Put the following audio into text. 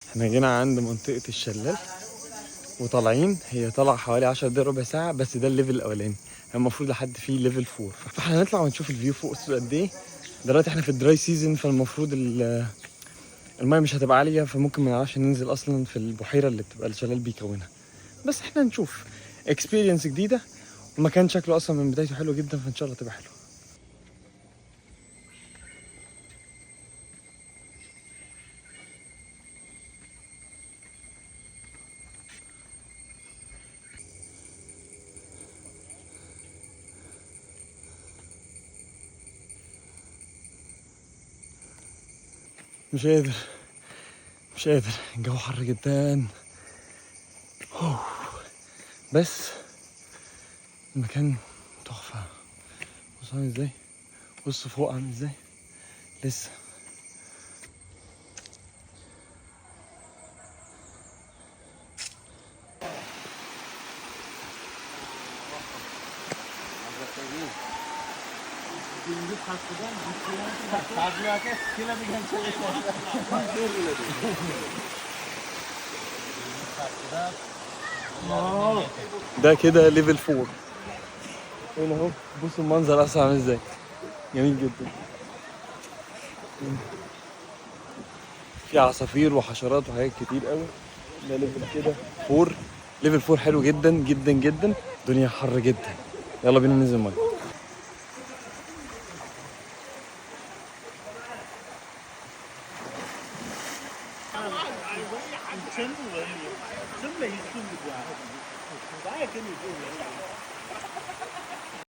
احنا جينا عند منطقة الشلال وطالعين. هي طالعة حوالي 10 دقايق ربع ساعة، بس ده الليفل الأولاني. المفروض لحد فيه ليفل 4، فاحنا هنطلع ونشوف الفيو فوق قد ايه. دلوقتي احنا في الدراي سيزون، فالمفروض المايه مش هتبقى عالية، فممكن ما نعرفش ننزل أصلا في البحيرة اللي بتبقى الشلال بيكونها. بس احنا هنشوف اكسبيرينس جديدة، ومكان شكله أصلا من بدايته حلو جدا، فإن شاء الله تبقى حلوة. مش قادر مش قادر، الجو حر جدا. بس المكان تحفة. بص عامل ازاي، بص فوق عامل ازاي لسه. ده كده ليفل 4 هنا اهو. بصوا المنظر اصلا عامل ازاي، جميل جدا. في عصافير وحشرات وحاجات كتير قوي. ده ليفل كده 4. ليفل 4 حلو جدا جدا جدا. الدنيا حر جدا، يلا بينا ننزل ميه.